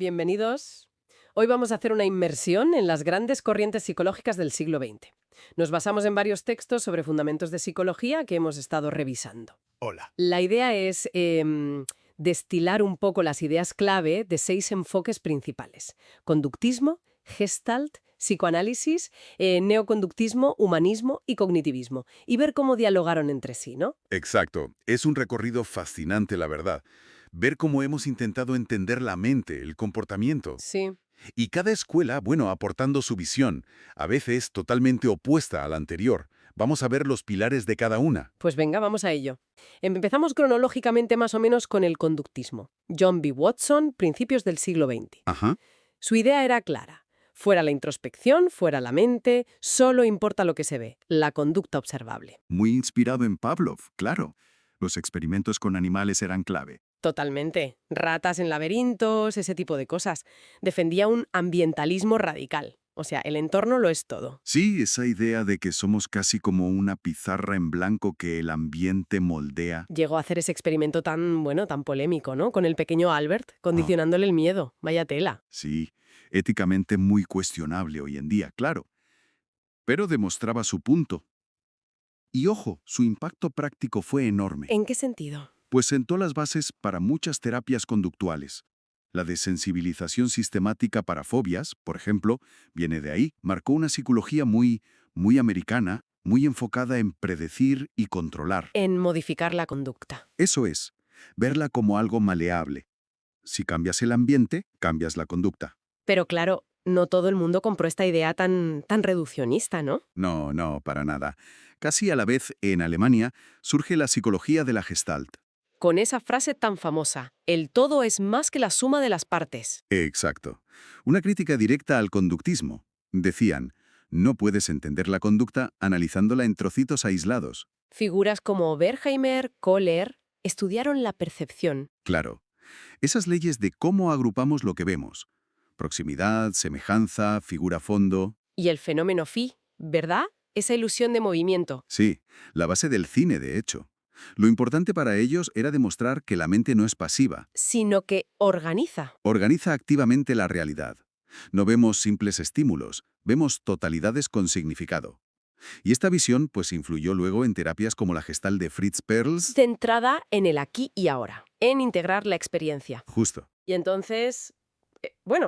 Bienvenidos. Hoy vamos a hacer una inmersión en las grandes corrientes psicológicas del siglo XX. Nos basamos en varios textos sobre fundamentos de psicología que hemos estado revisando. Hola. La idea es destilar un poco las ideas clave de 6 enfoques principales: conductismo, gestalt, psicoanálisis, neoconductismo, humanismo y cognitivismo, y ver cómo dialogaron entre sí, ¿no? Exacto. Es un recorrido fascinante, la verdad. Ver cómo hemos intentado entender la mente, el comportamiento. Sí. Y cada escuela, bueno, aportando su visión, a veces totalmente opuesta a la anterior. Vamos a ver los pilares de cada una. Pues venga, vamos a ello. Empezamos cronológicamente más o menos con el conductismo. John B. Watson, principios del siglo XX. Ajá. Su idea era clara. Fuera la introspección, fuera la mente, solo importa lo que se ve, la conducta observable. Muy inspirado en Pavlov, claro. Los experimentos con animales eran clave. Totalmente. Ratas en laberintos, ese tipo de cosas. Defendía un ambientalismo radical. O sea, el entorno lo es todo. Sí, esa idea de que somos casi como una pizarra en blanco que el ambiente moldea. Llegó a hacer ese experimento tan, bueno, tan polémico, ¿no? Con el pequeño Albert, condicionándole el miedo. Vaya tela. Sí, éticamente muy cuestionable hoy en día, claro. Pero demostraba su punto. Y ojo, su impacto práctico fue enorme, ¿En qué sentido? pues sentó las bases para muchas terapias conductuales. La desensibilización sistemática para fobias, por ejemplo, viene de ahí. Marcó una psicología muy americana, muy enfocada en predecir y controlar. En modificar la conducta. Eso es, verla como algo maleable. Si cambias el ambiente, cambias la conducta. Pero claro, no todo el mundo compró esta idea tan reduccionista, ¿no? No, para nada. Casi a la vez, en Alemania, surge la psicología de la Gestalt. Con esa frase tan famosa, el todo es más que la suma de las partes. Exacto. Una crítica directa al conductismo. Decían, no puedes entender la conducta analizándola en trocitos aislados. Figuras como Berkheimer, Kohler, estudiaron la percepción. Claro. Esas leyes de cómo agrupamos lo que vemos. Proximidad, semejanza, figura-fondo. Y el fenómeno phi, ¿verdad? Esa ilusión de movimiento. Sí, la base del cine, de hecho. Lo importante para ellos era demostrar que la mente no es pasiva. Sino que organiza. Organiza activamente la realidad. No vemos simples estímulos, vemos totalidades con significado. Y esta visión pues influyó luego en terapias como la Gestalt de Fritz Perls. Centrada en el aquí y ahora, en integrar la experiencia. Justo. Y entonces,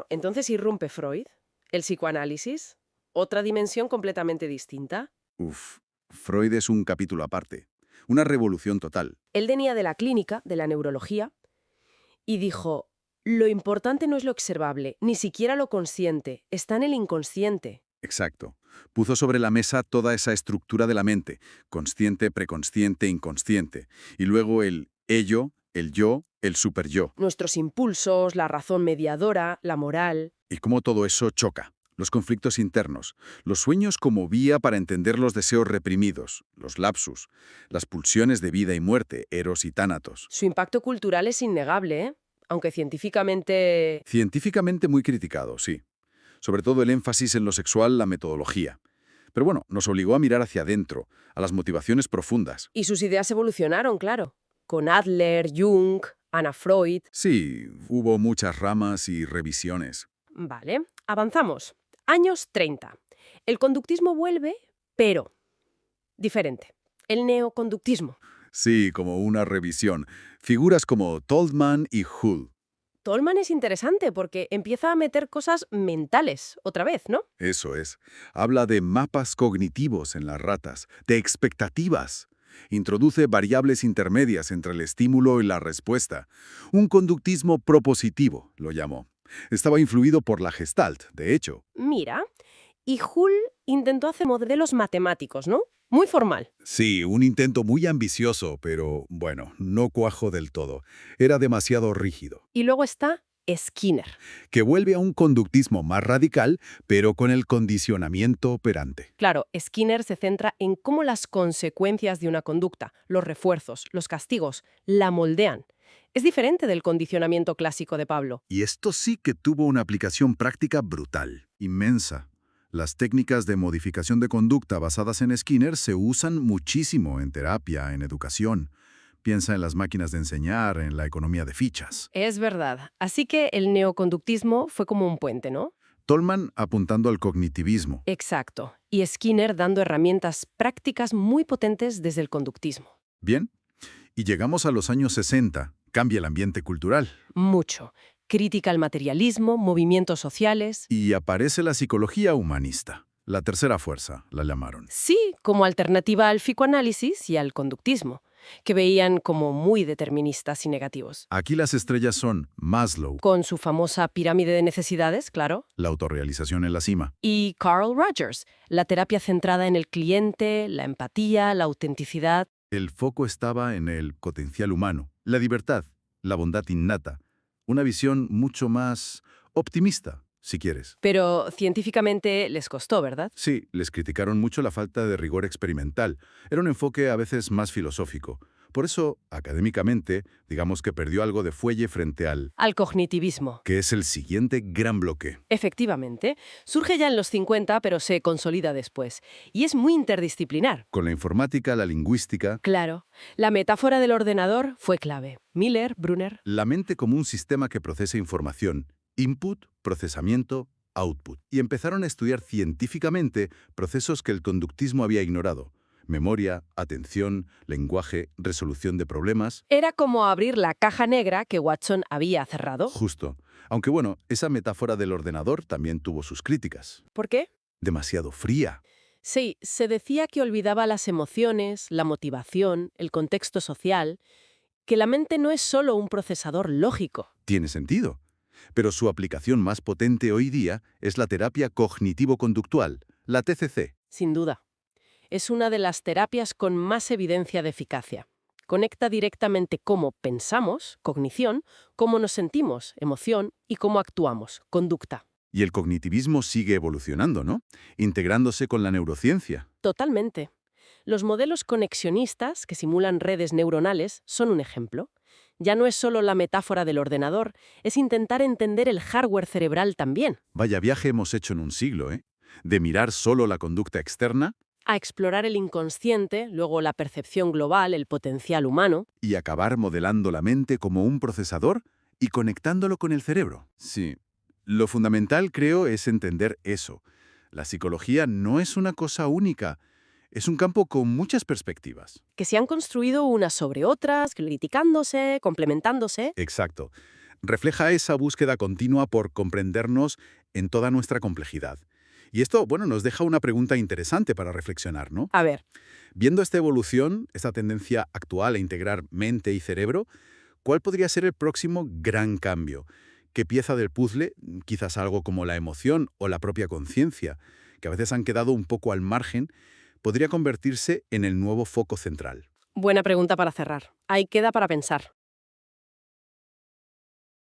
entonces irrumpe Freud, el psicoanálisis, otra dimensión completamente distinta. Uf, Freud es un capítulo aparte. Una revolución total. Él venía de la clínica, de la neurología, y dijo, lo importante no es lo observable, ni siquiera lo consciente, está en el inconsciente. Exacto. Puso sobre la mesa toda esa estructura de la mente, consciente, preconsciente, inconsciente. Y luego el ello, el yo, el superyo. Nuestros impulsos, la razón mediadora, la moral. Y cómo todo eso choca. Los conflictos internos, los sueños como vía para entender los deseos reprimidos, los lapsus, las pulsiones de vida y muerte, eros y tánatos. Su impacto cultural es innegable, ¿eh? Aunque científicamente... Científicamente muy criticado, sí. Sobre todo el énfasis en lo sexual, la metodología. Pero bueno, nos obligó a mirar hacia adentro, a las motivaciones profundas. Y sus ideas evolucionaron, claro. Con Adler, Jung, Anna Freud. Sí, hubo muchas ramas y revisiones. Vale, avanzamos. Años 30. El conductismo vuelve, pero diferente. El neoconductismo. Sí, como una revisión. Figuras como Tolman y Hull. Tolman es interesante porque empieza a meter cosas mentales otra vez, ¿no? Eso es. Habla de mapas cognitivos en las ratas, de expectativas. Introduce variables intermedias entre el estímulo y la respuesta. Un conductismo propositivo, lo llamó. Estaba influido por la Gestalt, de hecho. Mira, y Hull intentó hacer modelos matemáticos, ¿no? Muy formal. Sí, un intento muy ambicioso, pero bueno, no cuajo del todo. Era demasiado rígido. Y luego está Skinner. Que vuelve a un conductismo más radical, pero con el condicionamiento operante. Claro, Skinner se centra en cómo las consecuencias de una conducta, los refuerzos, los castigos, la moldean. Es diferente del condicionamiento clásico de Pablo. Y esto sí que tuvo una aplicación práctica brutal, inmensa. Las técnicas de modificación de conducta basadas en Skinner se usan muchísimo en terapia, en educación. Piensa en las máquinas de enseñar, en la economía de fichas. Es verdad. Así que el neoconductismo fue como un puente, ¿no? Tolman apuntando al cognitivismo. Exacto. Y Skinner dando herramientas prácticas muy potentes desde el conductismo. Bien, y llegamos a los años 60. Cambia el ambiente cultural. Mucho. Crítica al materialismo, movimientos sociales. Y aparece la psicología humanista. La tercera fuerza, la llamaron. Sí, como alternativa al psicoanálisis y al conductismo, que veían como muy deterministas y negativos. Aquí las estrellas son Maslow, Con su famosa pirámide de necesidades, claro. la autorrealización en la cima. Y Carl Rogers, la terapia centrada en el cliente, la empatía, la autenticidad. El foco estaba en el potencial humano, la libertad, la bondad innata. Una visión mucho más optimista, si quieres. Pero científicamente les costó, ¿verdad? Sí, les criticaron mucho la falta de rigor experimental. Era un enfoque a veces más filosófico. Por eso, académicamente, digamos que perdió algo de fuelle frente al Al cognitivismo. que es el siguiente gran bloque. Efectivamente. Surge ya en los 50, pero se consolida después. Y es muy interdisciplinar. Con la informática, la lingüística, Claro. La metáfora del ordenador fue clave. Miller, Brunner. la mente como un sistema que procesa información, input, procesamiento, output. Y empezaron a estudiar científicamente procesos que el conductismo había ignorado. Memoria, atención, lenguaje, resolución de problemas. Era como abrir la caja negra que Watson había cerrado. Justo. Aunque bueno, esa metáfora del ordenador también tuvo sus críticas. ¿Por qué? Demasiado fría. Sí, se decía que olvidaba las emociones, la motivación, el contexto social, que la mente no es solo un procesador lógico. Tiene sentido. Pero su aplicación más potente hoy día es la terapia cognitivo-conductual, la TCC. Sin duda. Es una de las terapias con más evidencia de eficacia. Conecta directamente cómo pensamos, cognición, cómo nos sentimos, emoción, y cómo actuamos, conducta. Y el cognitivismo sigue evolucionando, ¿no? Integrándose con la neurociencia. Totalmente. Los modelos conexionistas, que simulan redes neuronales, son un ejemplo. Ya no es solo la metáfora del ordenador, es intentar entender el hardware cerebral también, Vaya viaje hemos hecho en un siglo, ¿eh? De mirar solo la conducta externa a explorar el inconsciente, luego la percepción global, el potencial humano. y acabar modelando la mente como un procesador y conectándolo con el cerebro. Sí. Lo fundamental, creo, es entender eso. La psicología no es una cosa única. Es un campo con muchas perspectivas. Que se han construido unas sobre otras, criticándose, complementándose. Exacto. Refleja esa búsqueda continua por comprendernos en toda nuestra complejidad. Y esto, bueno, nos deja una pregunta interesante para reflexionar, ¿no? A ver, Viendo esta evolución, esta tendencia actual a integrar mente y cerebro, ¿cuál podría ser el próximo gran cambio? ¿Qué pieza del puzzle, quizás algo como la emoción o la propia conciencia, que a veces han quedado un poco al margen, podría convertirse en el nuevo foco central? buena pregunta para cerrar. Ahí queda para pensar.